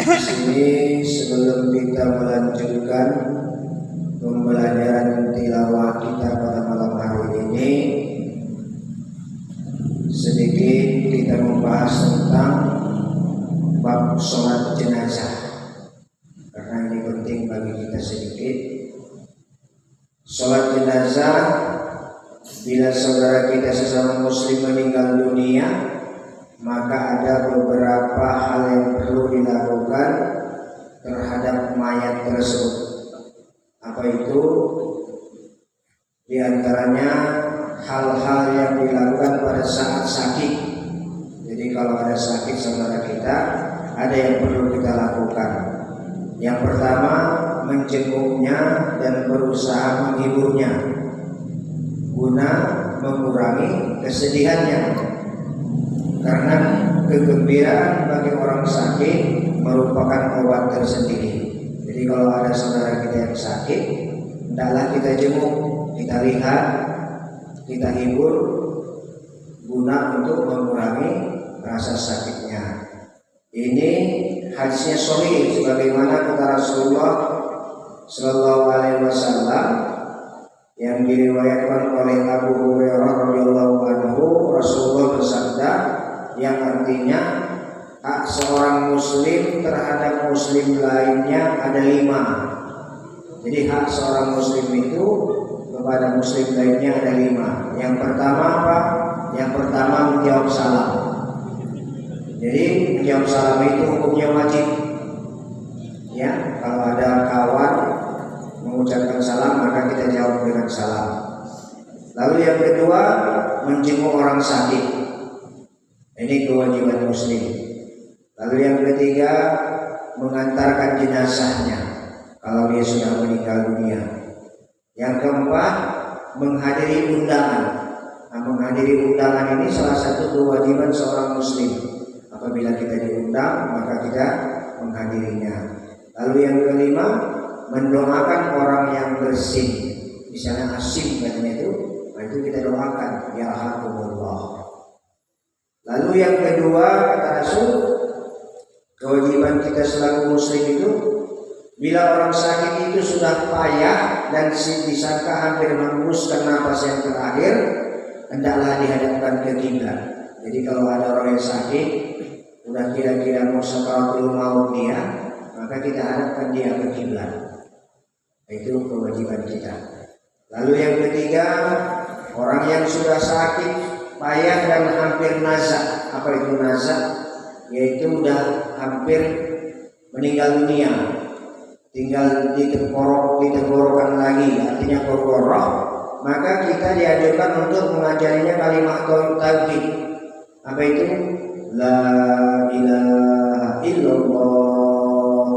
Di sini sebelum kita melanjutkan pembelajaran tilawah kita pada malam hari ini, sedikit kita membahas tentang bab sholat jenazah, karena ini penting bagi kita sedikit. Sholat jenazah, bila saudara kita sesama muslim meninggal dunia, maka ada beberapa hal yang perlu dilakukan terhadap mayat tersebut. Apa itu? Di antaranya hal-hal yang dilakukan pada saat sakit. Jadi kalau ada sakit saudara kita, ada yang perlu kita lakukan. Yang pertama, menjenguknya dan berusaha menghiburnya guna mengurangi kesedihannya. Karena kegembiraan bagi orang sakit merupakan obat tersendiri. Jadi kalau ada saudara kita yang sakit, hendaklah kita jenguk, kita lihat, kita hibur guna untuk mengurangi rasa sakitnya. Ini hadisnya sahih sebagaimana kata Rasulullah Sallallahu Alaihi Wasallam yang diriwayatkan oleh Abu Hurairah radhiyallahu anhu. Rasulullah bersabda, yang artinya hak seorang muslim terhadap muslim lainnya ada 5. Jadi hak seorang muslim itu kepada muslim lainnya ada 5. Yang pertama apa? Yang pertama menjawab salam. Jadi menjawab salam itu hukumnya wajib. Ya, kalau ada kawan mengucapkan salam maka kita jawab dengan salam. Lalu yang kedua, menjenguk orang sakit. Ini kewajiban muslim. Lalu yang ketiga, mengantarkan jenazahnya kalau dia sudah meninggal dunia. Yang keempat, menghadiri undangan. Nah, menghadiri undangan ini salah satu kewajiban seorang muslim. Apabila kita diundang, maka kita menghadirinya. Lalu yang kelima, mendoakan orang yang bersin. Misalnya asim katanya itu, nah itu kita doakan, ya alhamdulillah. Lalu yang kedua, kata Rasul, kewajiban kita selaku muslim itu, bila orang sakit itu sudah payah dan disangka hampir menghembuskan napas yang terakhir, hendaklah dihadapkan ke kiblat. Jadi kalau ada orang yang sakit, udah kira-kira mau sakaratul maut dia, maka kita hadapkan dia ke kiblat. Itu kewajiban kita. Lalu yang ketiga, orang yang sudah sakit payah dan hampir nazak. Apa itu nazak? Yaitu udah hampir meninggal dunia, tinggal ditenggorokan lagi, artinya gorgoroh. Maka kita diajarkan untuk mengajarinya kalimat tauhid. Apa itu? La ilaha illallah.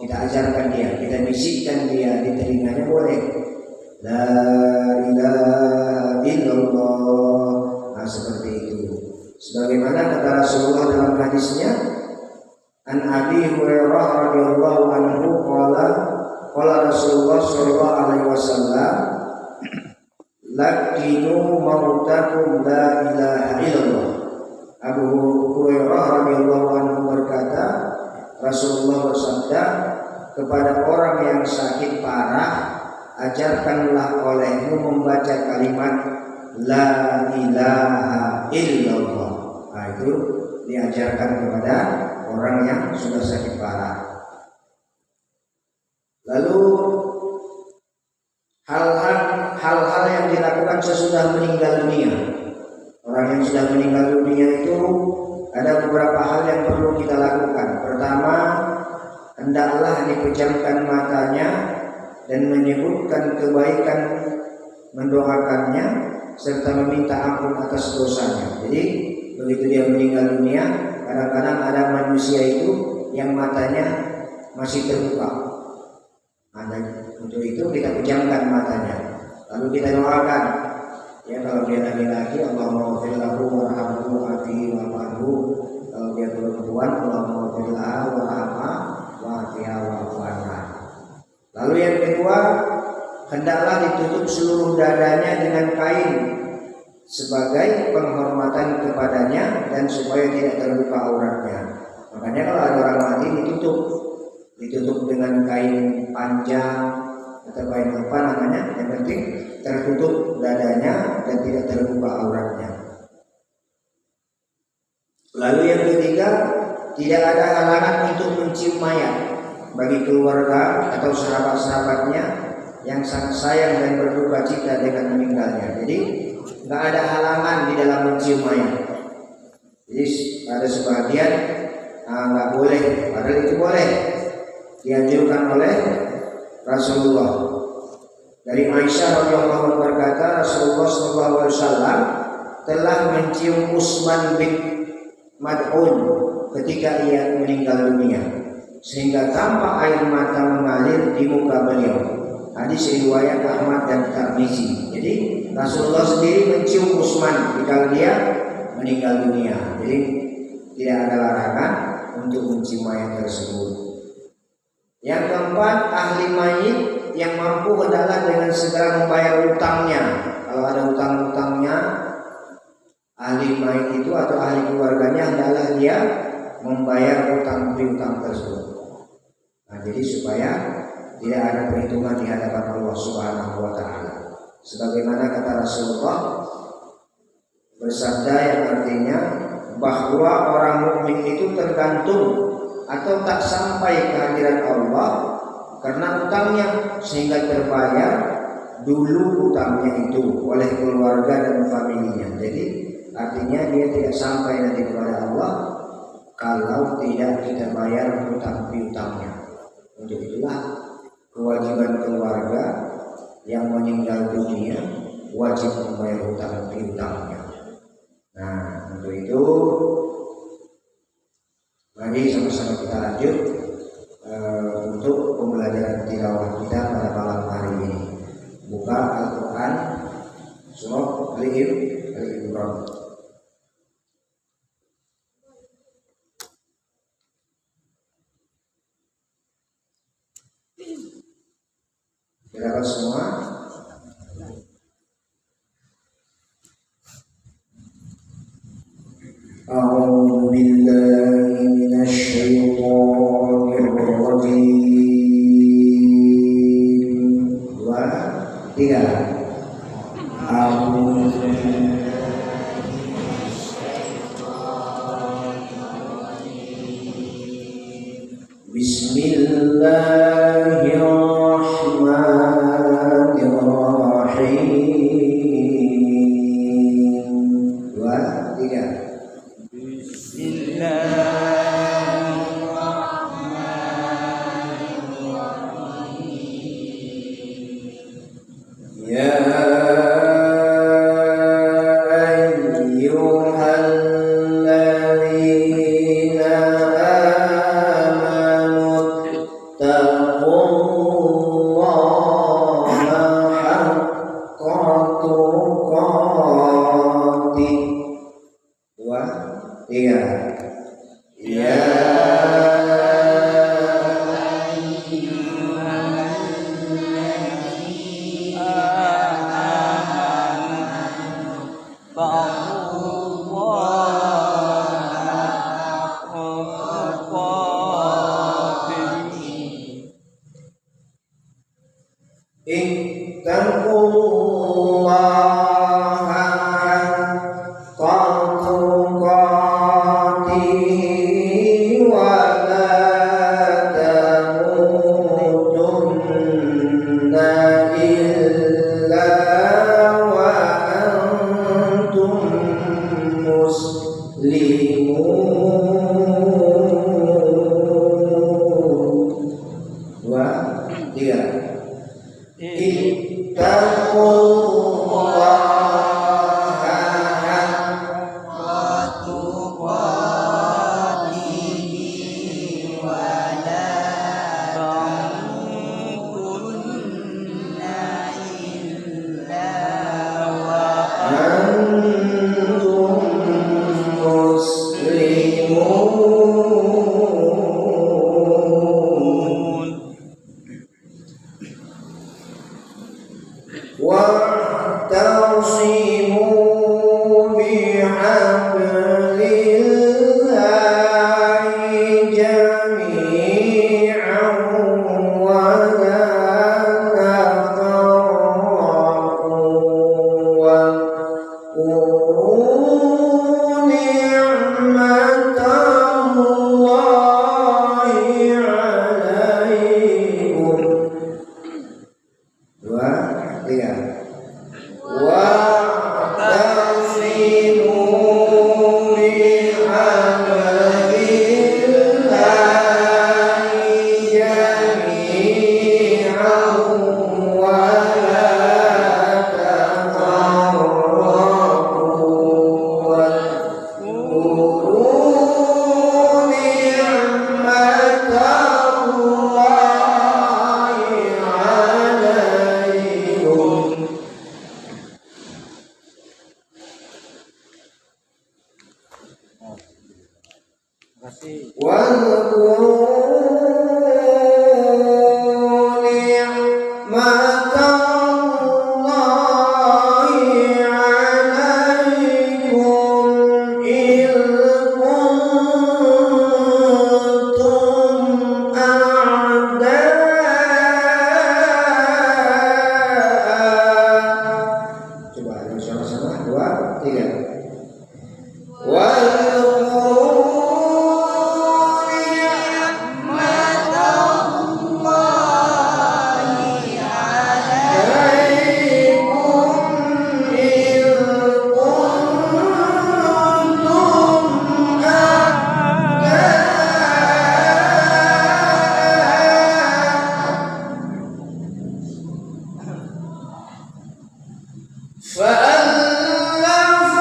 Kita ajarkan dia, kita bisikkan dia di telinganya boleh. La ilaha illallah. Nah, seperti itu. Sebagaimana kata Rasulullah dalam hadisnya, An Abi Hurairah radhiyallahu anhu qala Rasulullah sallallahu alaihi wasallam, lakinu mautakum la ilaha illallah. Abu Hurairah radhiyallahu anhu berkata, Rasulullah bersabda, kepada orang yang sakit parah, ajarkanlah olehmu membaca kalimat la ilaha illallah. Nah, itu diajarkan kepada orang yang sudah sakit parah. Lalu hal-hal yang dilakukan sesudah meninggal dunia. Orang yang sudah meninggal dunia itu ada beberapa hal yang perlu kita lakukan. Pertama, hendaklah dipejamkan matanya dan menyebutkan kebaikan, mendoakannya serta meminta ampun atas dosanya. Jadi begitu dia meninggal dunia, kadang-kadang ada manusia itu yang matanya masih terbuka. Untuk itu kita pejamkan matanya, lalu kita doakan. Ya, kalau dia laki-laki, Allahumma ighfir lahu warhamhu wa'afihi wa'fu. Kalau dia perempuan, Allahumma ighfir lahu warhamha wa'afiha wa'fu anha. Lalu yang kedua, hendaklah ditutup seluruh dadanya dengan kain sebagai penghormatan kepadanya dan supaya tidak terbuka auratnya. Makanya kalau ada orang mati ditutup dengan kain panjang atau kain apa namanya, yang penting tertutup dadanya dan tidak terbuka auratnya. Lalu yang ketiga, tidak ada halangan untuk mencium mayat bagi keluarga atau sahabat-sahabatnya yang sangat sayang dan berduka cita dengan meninggalnya. Jadi nggak ada halangan di dalam mencium mayat. Jadi ada sebagian nggak boleh, padahal itu boleh, dianjurkan oleh Rasulullah. Dari Aisyah radhiyallahu anha berkata, Rasulullah SAW telah mencium Utsman bin Mad'un ketika ia meninggal dunia, sehingga tampak air mata mengalir di muka beliau. Hadis riwayat Ahmad dan Tirmizi. Jadi Rasulullah sendiri mencium Utsman ketika dia meninggal dunia. Jadi tidak ada larangan untuk mencium mayat tersebut. Yang keempat, ahli mayit yang mampu adalah dengan segera membayar utangnya. Kalau ada utang-utangnya, ahli mayit itu atau ahli keluarganya adalah dia membayar utang piutang tersebut. Nah, jadi supaya tidak ada perhitungan di hadapan Allah Subhanahu wa taala. Sebagaimana kata Rasulullah bersabda yang artinya bahwa orang mukmin itu tergantung atau tak sampai kehadiran Allah karena utangnya, sehingga terbayar dulu utangnya itu oleh keluarga dan familinya. Jadi artinya dia tidak sampai nanti kepada Allah kalau tidak kita bayar utang piutangnya. Untuk itulah kewajiban keluarga yang meninggal dunia wajib membayar utang piutangnya. Nah, untuk itu mari sama-sama kita lanjut untuk pembelajaran tilawah kita pada malam hari ini. Buka Al-Quran surah Al-Imran. Dapat semua? A'udzu billahi minasy syaithanir rajim. 2, 3. Bismillahirrahmanirrahim. 2, 3. واعتصموا بحبل الله Wadhkuru ni'matallahi 'alaikum idh kuntum a'daa. Coba ada sama-sama 2, 3. فألف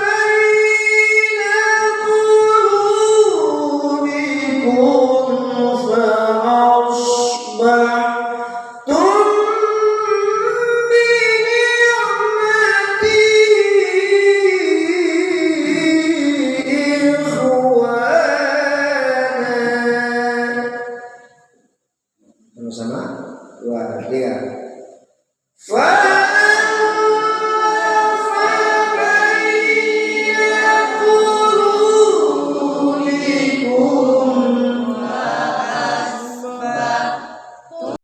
بين قلوبكم فأصبحتم بنعمته إخوانا. Sama-sama 2, 3.